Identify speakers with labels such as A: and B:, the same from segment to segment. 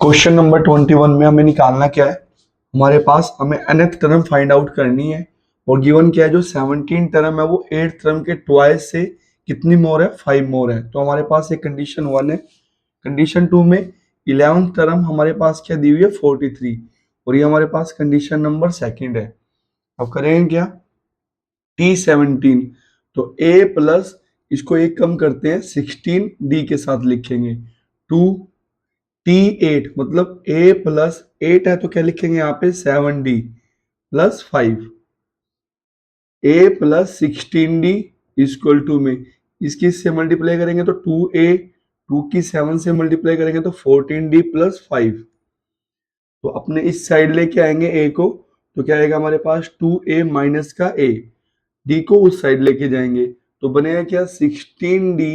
A: Question number 21 में हमें निकालना क्या है। हमारे पास हमें nth टर्म फाइंड आउट करनी है और गिवन क्या है, जो 17 टर्म है वो 8th टर्म के ट्वाइस से कितनी मोर है, 5 मोर है। तो हमारे पास एक कंडीशन 1 है। कंडीशन 2 में 11th टर्म हमारे पास क्या दी हुई है, 43, और ये हमारे पास कंडीशन नंबर सेकंड है। अब करेंगे क्या, T17, तो A प्लस इसको एक कम करते हैं 16 D के साथ लिखेंगे 2 T8, मतलब A प्लस 8 है तो क्या लिखेंगे यहाँ पे 7D plus 5, A plus 16D equal to में इसकी से मल्टीप्लाई करेंगे तो 2A, 2 की 7 से मल्टीप्लाई करेंगे तो 14D प्लस 5। तो अपने इस साइड लेके आएंगे A को, तो क्या आएगा हमारे पास 2A माइनस का A, D को उस साइड लेके जाएंगे तो बनेगा क्या 16D,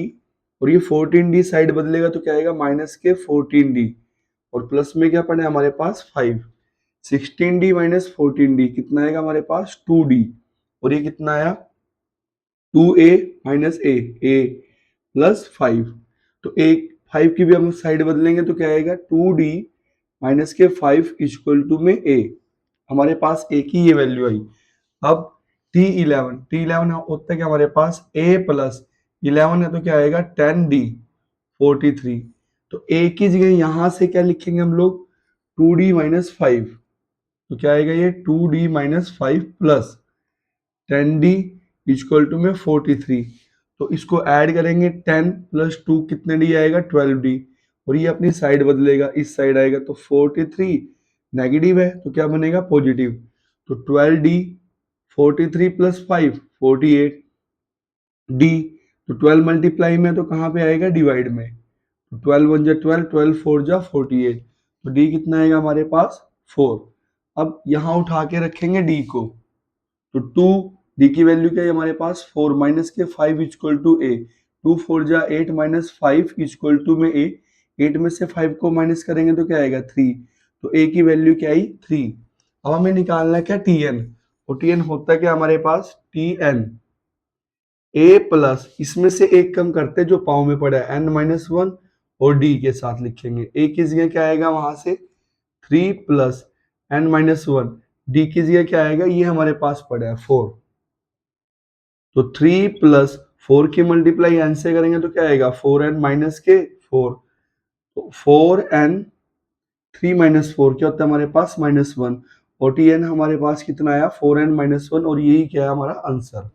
A: और ये 14D साइड बदलेगा तो क्या आएगा माइनस के 14D, और प्लस में क्या पड़ा है हमारे पास 5। 16D माइनस 14D कितना आएगा हमारे पास 2D, और ये कितना आया 2A माइनस A प्लस 5। तो एक 5 की भी हम साइड बदलेंगे तो क्या आएगा 2D माइनस के 5 इक्वल टू में A। हमारे पास A की ये वैल्यू आई। अब T11 होता है क्या हमारे पास A प्लस 11 है तो क्या आएगा 10D 43। तो A की जगह यहां से क्या लिखेंगे हम लोग 2D माइनस 5, तो क्या आएगा ये 2D minus 5 plus 10D equal to में 43। तो इसको ऐड करेंगे 10 प्लस 2 कितने D आएगा 12D, और ये अपनी साइड बदलेगा, इस साइड आएगा तो 43 नेगेटिव है तो क्या बनेगा पॉजिटिव, तो 12D 43 प्लस 5 48 D, तो 12 मल्टीप्लाई में तो कहाँ पे आएगा डिवाइड में, तो 12 1 जा 12, 12 4 जा 48, तो D कितना आएगा हमारे पास 4। अब यहाँ उठा के रखेंगे D को, तो 2D की वैल्यू क्या है हमारे पास 4 माइनस के 5 इक्वल टू A, 2 4 जा 8 माइनस 5 इक्वल टू में A, 8 में से 5 को माइनस करेंगे तो क्या आएगा 3, तो A की वैल्यू क्या आई 3। अब हमें निकालना है क्या TN, और TN होता है क्या हमारे पास TN A प्लस इसमें से एक कम करते जो पाव में पड़ा है N-1 और D के साथ लिखेंगे। A की जगह क्या आएगा वहां से 3 प्लस N-1, D की जगह क्या आएगा ये हमारे पास पड़ा है 4, तो 3 प्लस 4 की मल्टीप्लाई N से करेंगे तो क्या आएगा 4N माइनस के 4, तो 4N 3 माइनस 4 क्या होता है हमारे पास -1, और TN हमारे पास कितना आया 4N-1, और यही क्या है हमारा आंसर।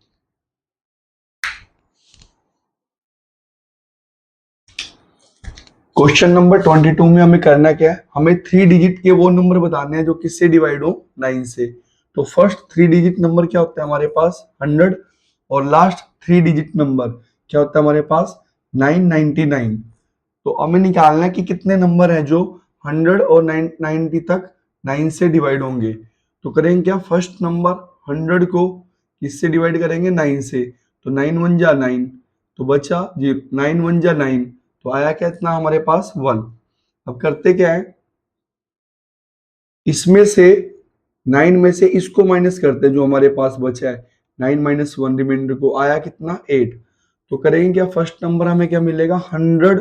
A: क्वेश्चन नंबर 22 में हमें करना क्या है, हमें 3 डिजिट के वो नंबर बताने हैं जो किससे डिवाइड हो 9 से। तो फर्स्ट 3 डिजिट नंबर क्या होता है हमारे पास 100, और लास्ट 3 डिजिट नंबर क्या होता है हमारे पास 999। तो हमें निकालना है कि कितने नंबर हैं जो 100 और 990 तक 9 से डिवाइड होंगे। तो करेंगे क्या, फर्स्ट नंबर 100 को किससे डिवाइड करेंगे 9 से, तो 9 1 जा 9, तो बचा 0, 9 1 जा 9, तो आया क्या इतना हमारे पास 1। अब करते क्या है, इसमें से 9 में से इसको माइनस करते हैं जो हमारे पास बचा है, 9 माइनस 1 रिमाइंडर को आया कितना 8। तो करेंगे क्या, फर्स्ट नंबर हमें क्या मिलेगा 100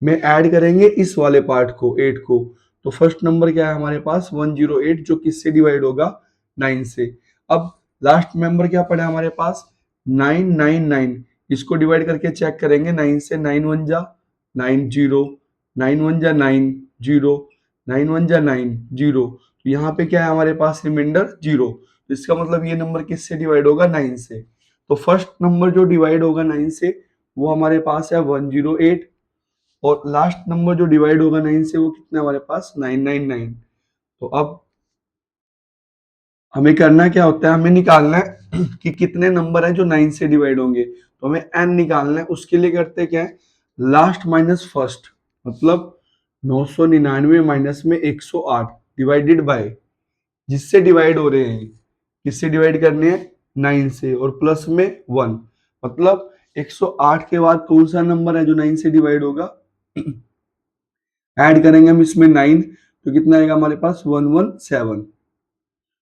A: में ऐड करेंगे इस वाले पार्ट को 8 को, तो फर्स्ट नंबर क्या है हमारे पास 108, जो किससे डिवाइड होगा 9 से। अब लास्ट नंबर क्या पड़ा हमारे पास 999, इसको डिवाइड करके चेक करेंगे 9 से, 9 1 जा 9 0, 9 1 जा 9 0, 9 1 जा 9 0, तो यहाँ पे क्या है हमारे पास रिमाइंडर 0, तो इसका मतलब ये नंबर किससे डिवाइड होगा 9 से। तो फर्स्ट नंबर जो डिवाइड होगा 9 से वो हमारे पास है 108, और लास्ट नंबर जो डिवाइड होगा 9 से वो कितना हमारे पास 999। तो अब हमें करना क्या होता है, हमें निकालना है कि कितने नंबर हैं जो 9 से डिवाइड होंगे। तो हमें n निकालना है, उसके लिए करते क्या है लास्ट माइनस फर्स्ट, मतलब 999 माइनस में 108 डिवाइडेड बाय जिससे डिवाइड हो रहे हैं, किससे डिवाइड करने हैं 9 से, और प्लस में 1, मतलब 108 के बाद कौन सा नंबर है जो 9 से डिवाइड होगा, ऐड करेंगे हम इसमें 9, तो कितना आएगा हमारे पास 117।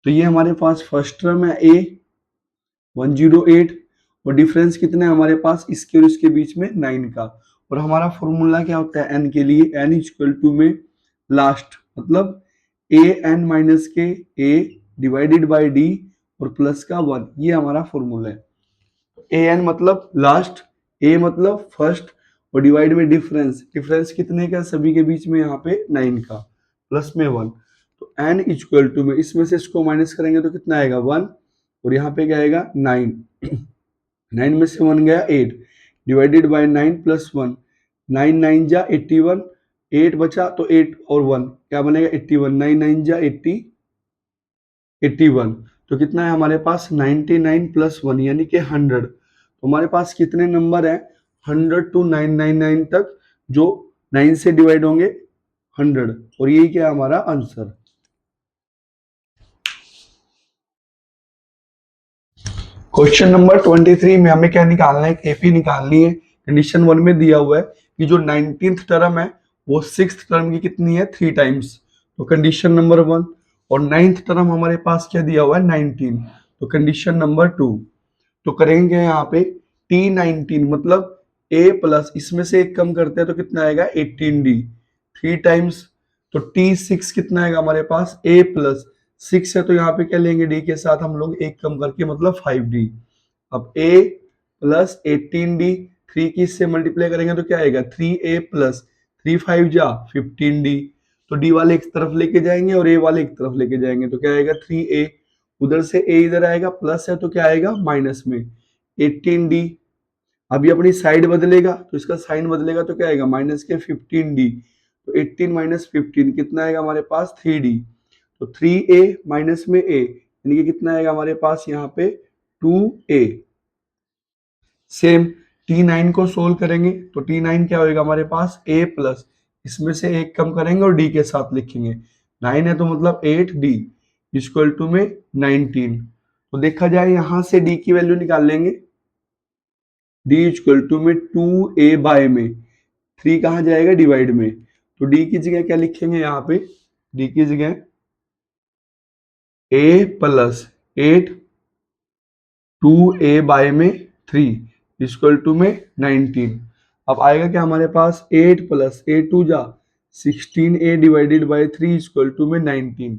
A: तो ये हमारे पास फर्स्ट टर्म है A 108, और डिफरेंस कितना है हमारे पास इसके और इसके बीच में 9 का, और हमारा फॉर्मूला क्या होता है n के लिए, n इक्वल टू में लास्ट, मतलब ए एन माइनस के ए डिवाइडेड बाय डी और प्लस का 1, ये हमारा फॉर्मूला है। ए एन मतलब लास्ट, ए मतलब फर्स्ट और डिवाइड में डिफरेंस, डिफरेंस कितने का सभी के बीच में, यहाँ पे 9 का, प्लस में 1। तो एन इक्वल टू में इसमें से इसको माइनस करेंगे तो कितना आएगा 1, और यहाँ पे क्या आएगा 9, 9 में से 1 गया 8, डिवाइडेड बाय 9 प्लस 1, 9 9 जा 81, 8 बचा तो 8 और 1 क्या बनेगा 81, 9 9 जा 80, 81। तो कितना है हमारे पास 99 प्लस 1 यानी कि 100। तो हमारे पास कितने नंबर है 100 टू 999 तक जो 9 से डिवाइड होंगे 100, और यही क्या है हमारा आंसर। क्वेश्चन नंबर 23 में हमें क्या निकालना है, एपी निकालनी है। कंडीशन 1 में दिया हुआ है कि जो 19th टर्म है वो 6th टर्म की कितनी है 3 टाइम्स, तो कंडीशन नंबर 1। और 9th टर्म हमारे पास क्या दिया हुआ है 19, तो कंडीशन नंबर 2। तो करेंगे यहाँ पे T19 मतलब A प्लस इसमें से एक कम करते हैं तो कितना आएगा 18D 3 टाइम्स। तो T6 कितना आएगा हमारे पास A प्लस 6 है तो यहाँ पे क्या लेंगे D के साथ हम लोग एक कम करके मतलब 5D। अब A प्लस 18D 3 की इससे मल्टीप्लाई करेंगे तो क्या आएगा 3A प्लस 3 5 जा 15D। तो D वाले एक तरफ लेके जाएंगे और A वाले एक तरफ लेके जाएंगे तो क्या आएगा 3A, उधर से A इधर आएगा प्लस है तो क्या आएगा माइनस में 18D। अभी अपनी साइड बदलेगा तो इसका साइन बदलेगा तो क्या आएगा माइनस के 15D। तो 18 माइनस 15 कितना आएगा हमारे पास 3D। तो 3A माइनस में A यानी कि कितना आएगा हमारे पास यहाँ पे 2A। सेम T9 को सोल्व करेंगे तो T9 क्या होगा हमारे पास A प्लस इसमें से एक कम करेंगे और D के साथ लिखेंगे, 9 है तो मतलब 8D इक्वल टू में 19। तो देखा जाए यहां से D की वैल्यू निकाल लेंगे, D इक्वल टू में 2A बाय में 3 कहाँ जाएगा डिवाइड में, तो D की जगह क्या लिखेंगे यहाँ पे D की जगह A प्लस 8 2A बाय में 3 इक्वल टू में 19। अब आएगा क्या हमारे पास 8 प्लस 8 2 जा 16A divided by 3 equal to में 19।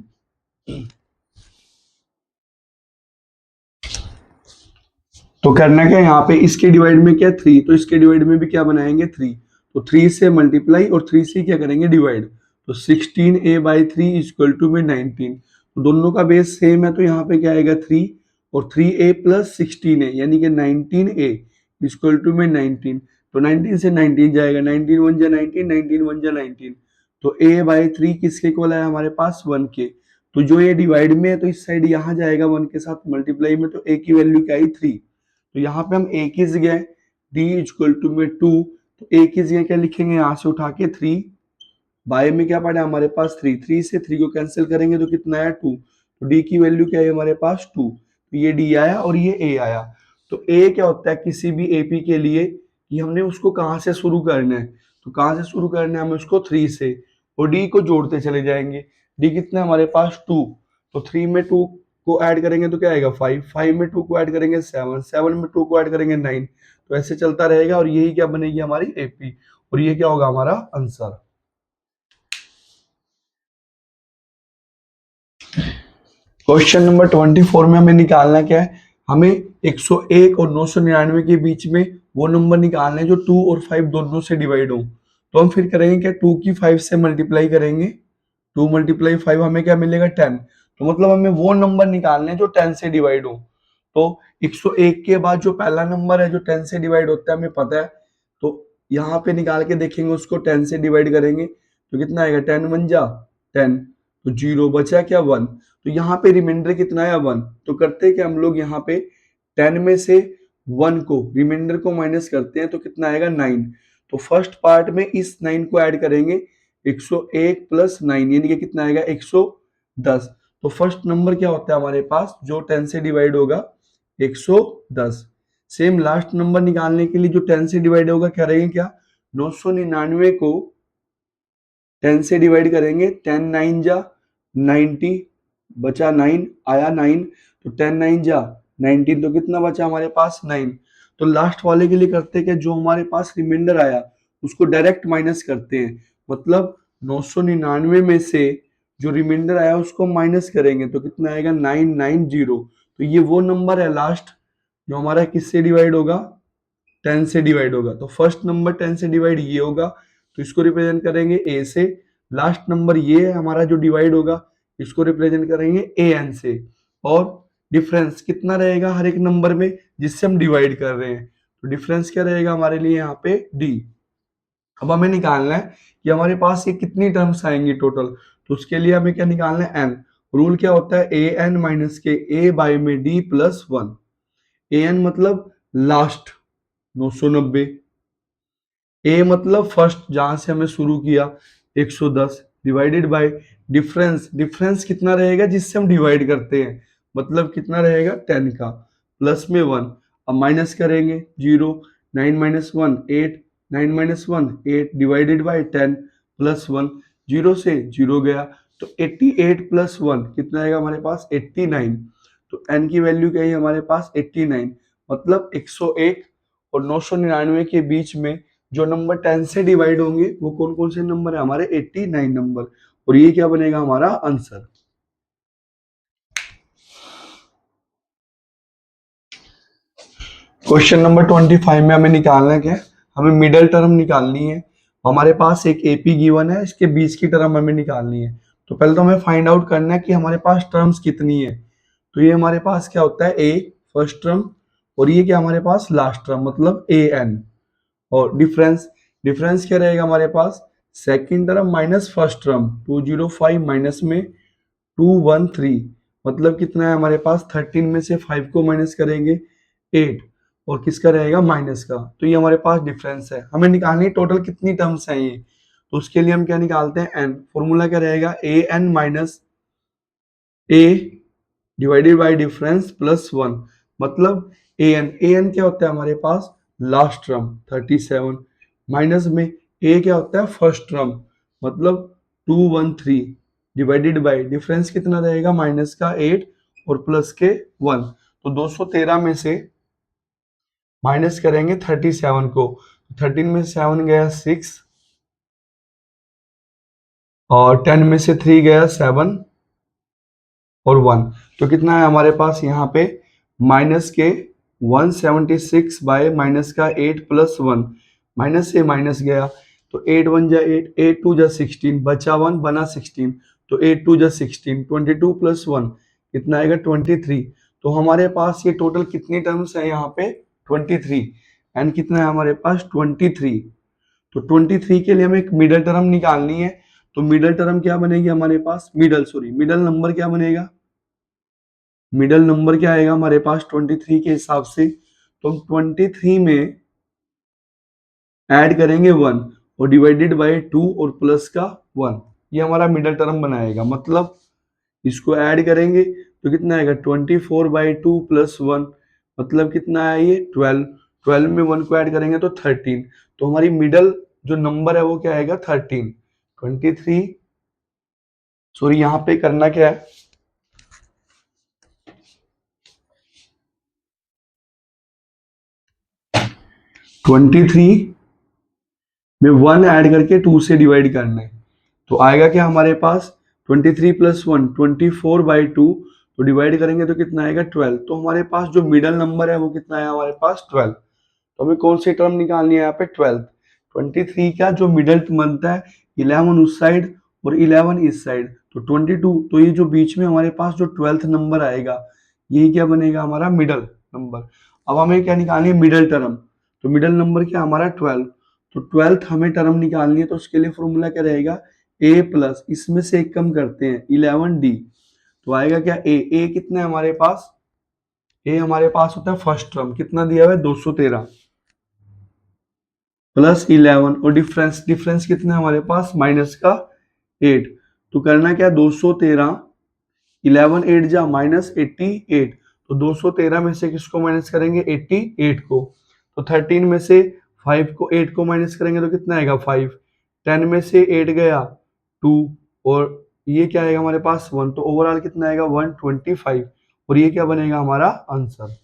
A: तो करना क्या यहाँ पे इसके डिवाइड में क्या 3, तो इसके डिवाइड में भी क्या बनाएंगे 3, तो 3 से मल्टीप्लाई और 3 से क्या करेंगे डिवाइड, तो 16A बाई 3 इक्वल टू में 19। तो दोनों का बेस सेम है तो यहाँ पे क्या आएगा 3 और 3A प्लस 16A यानी कि 19A इक्वल टू में 19। तो 19 से 19 जाएगा, 19 1 जा 19, 19 1 जा 19। तो A बाई 3 किसके इक्वल है हमारे पास 1 के। तो जो ये डिवाइड में है तो इस साइड यहाँ जाएगा 1 के साथ मल्टीप्लाई में, तो A की वैल्यू क्या आई 3। तो यहाँ पे हम A की जगह D इक्वल टू में 2, तो A की जगह क्या लिखेंगे यहाँ से उठा के 3, बाय में क्या पड़ा हमारे पास 3, 3 से 3 को कैंसिल करेंगे तो कितना आया 2। तो D की वैल्यू क्या है हमारे पास 2, तो ये D आया और ये A आया। तो A क्या होता है किसी भी AP के लिए कि हमने उसको कहाँ से शुरू करना है, तो कहाँ से शुरू करना है हमें उसको 3 से, और D को जोड़ते चले जाएंगे। D कितना है हमारे पास 2, तो 3 में 2 को ऐड करेंगे तो क्या आएगा 5, 5 में 2 को ऐड करेंगे 7, 7 में 2 को ऐड करेंगे 9। तो ऐसे चलता रहेगा और यही क्या बनेगी हमारी AP, और ये क्या होगा हमारा आंसर। क्वेश्चन नंबर 24 में हमें निकालना क्या है, हमें 101 और 999 के बीच में वो नंबर निकालने जो 2 और 5 दोनों से डिवाइड हो। तो हम फिर करेंगे क्या 2 की 5 से मल्टीप्लाई करेंगे, 2 मल्टीप्लाई 5 हमें क्या मिलेगा 10। तो मतलब हमें वो नंबर निकालने जो 10 से डिवाइड हो। तो 101 के बाद जो पहला नंबर है जो 10 से डिवाइड होता है हमें पता है, तो यहाँ पे निकाल के देखेंगे उसको 10 से डिवाइड करेंगे तो कितना आएगा 10 1 जा 10, तो 0 बचा क्या 1। तो यहाँ पे रिमाइंडर कितना है 1, तो करते कि हम लोग यहाँ पे 10 में से 1 को रिमाइंडर को माइनस करते हैं तो कितना आएगा 9। तो फर्स्ट पार्ट में इस 9 को ऐड करेंगे 101 प्लस 9 यानी कि कितना आएगा 110। तो फर्स्ट नंबर क्या होता है हमारे पास जो 10 से डिवाइड होगा 110। सेम लास्ट नंबर निकालने के लिए जो 10 से डिवाइड होगा क्या रहेंगे क्या 999 को 10 से डिवाइड करेंगे, 10 9 जा 90 बचा 9 आया 9, तो 10 9 जा 19, तो कितना बचा हमारे पास 9। तो लास्ट वाले के लिए करते हैं कि जो हमारे पास रिमाइंडर आया उसको डायरेक्ट माइनस करते हैं, मतलब 999 में से जो रिमाइंडर आया उसको माइनस करेंगे तो कितना आएगा 990। तो ये वो नंबर है लास्ट जो हमारा किससे डिवाइड होगा, 10 से डिवाइड होगा। तो फर्स्ट नंबर 10 से डिवाइड ये होगा, तो इसको रिप्रेजेंट करेंगे ए से। लास्ट नंबर ये है हमारा जो डिवाइड होगा, इसको रिप्रेजेंट करेंगे ए एन से। और डिफरेंस कितना रहेगा हर एक नंबर में जिससे हम डिवाइड कर रहे हैं, तो डिफरेंस क्या रहेगा हमारे लिए यहाँ पे डी। अब हमें निकालना है कि हमारे पास ये कितनी टर्म्स आएंगी टोटल, तो उसके लिए हमें क्या निकालना है, एन। रूल क्या होता है, ए एन माइनस के ए बाय में D plus one. A N मतलब लास्ट 990, ए मतलब फर्स्ट जहां से हमें शुरू किया 110, डिवाइडेड बाय डिफरेंस। डिफरेंस कितना रहेगा जिससे हम डिवाइड करते हैं, मतलब कितना रहेगा 10 का, प्लस में 1। अब माइनस करेंगे 0, 9 minus 1 8, 9 minus 1 8 divided by 10 plus 1। 0 से 0 गया तो 88 प्लस 1 कितना आएगा हमारे पास 89। तो n की वैल्यू क्या है हमारे पास 89, मतलब 101 और 999 के बीच में जो नंबर 10 से डिवाइड होंगे वो कौन कौन से नंबर है हमारे 89 नंबर। और ये क्या बनेगा हमारा आंसर। क्वेश्चन नंबर 25 में हमें निकालना क्या है, हमें मिडल टर्म निकालनी है। हमारे पास एक एपी गिवन है, इसके बीच की टर्म हमें निकालनी है। तो पहले तो हमें फाइंड आउट करना है कि हमारे पास टर्म्स कितनी है। तो ये हमारे पास क्या होता है, ए फर्स्ट टर्म, और ये क्या हमारे पास लास्ट टर्म मतलब ए एन। और डिफरेंस, डिफरेंस क्या रहेगा हमारे पास, second term minus first term 205 minus में 213, मतलब कितना है हमारे पास 13 में से 5 को माइनस करेंगे 8, और किसका रहेगा माइनस का। तो ये हमारे पास डिफरेंस है। हमें निकालनी टोटल कितनी टर्म्स हैं ये, तो उसके लिए हम क्या निकालते हैं एन। फॉर्मूला क्या रहेगा, A N minus A divided by difference plus 1, मतलब ए एन क्या होता है हमारे पास लास्ट टर्म 37, माइनस में ए क्या होता है फर्स्ट टर्म मतलब 213, डिवाइडेड बाय डिफरेंस कितना रहेगा माइनस का 8 और प्लस के 1। तो 213 में से माइनस करेंगे 37 को, 13 में से 7 गया 6, और 10 में से 3 गया 7 और 1। तो कितना है हमारे पास यहाँ पे माइनस के 176 बाय माइनस का 8 प्लस 1, माइनस से माइनस गया तो 8 1 जा 8, 8 2 जा 16, बचा 1 बना 16, तो 8 2 जा 16, 22 प्लस 1 कितना आएगा 23। तो हमारे पास ये टोटल कितनी टर्म्स है यहाँ पे 23, एंड कितना है हमारे पास 23। तो 23 के लिए हमें एक मिडल टर्म निकालनी है। तो मिडल टर्म क्या बनेगी हमारे पास, मिडल नंबर क्या बनेगा, मिडल नंबर क्या आएगा हमारे पास 23 के हिसाब से। तो हम 23 में ऐड करेंगे 1 और डिवाइडेड बाय 2 और प्लस का 1, ये हमारा मिडल टर्म बनाएगा। मतलब इसको ऐड करेंगे तो कितना आएगा 24/2 प्लस 1, मतलब कितना है ये 12, 12 में 1 को ऐड करेंगे तो 13। तो हमारी मिडल जो नंबर है वो क्या आएगा 13। 23, सॉरी यहाँ पे करना क्या है, 23 में 1 ऐड करके 2 से डिवाइड करना है। तो आएगा क्या हमारे पास 23 प्लस 1 24/2, तो डिवाइड करेंगे तो कितना आएगा 12। तो हमारे पास जो मिडल नंबर है वो कितना है हमारे पास 12। तो हमें कौन सी टर्म निकालनी है यहाँ पे 12। 23 का जो मिडल बनता है 11 उस साइड और 11 इस साइड, तो 22। तो ये जो बीच में हमारे पास जो 12th नंबर आएगा यही क्या बनेगा हमारा मिडल नंबर। अब हमें क्या निकालनी है मिडल टर्म, तो मिडल नंबर क्या हमारा 12। तो 12th हमें टर्म निकालनी है, तो उसके लिए फॉर्मूला क्या रहेगा ए प्लस इसमें से एक कम करते हैं 11d, तो आएगा क्या ए कितना है हमारे पास, ए हमारे पास होता है फर्स्ट टर्म कितना दिया हुआ है 213 प्लस 11, और डिफरेंस, डिफरेंस कितना है हमारे पास माइनस का 8। तो करना क्या 213, 11 8 जा माइनस 88, तो 213 में से किसको माइनस करेंगे 88 को। तो 13 में से 5 को 8 को माइनस करेंगे तो कितना आएगा 5, 10 में से 8 गया 2, और ये क्या आएगा हमारे पास 1, तो ओवरऑल कितना आएगा 125, और ये क्या बनेगा हमारा आंसर।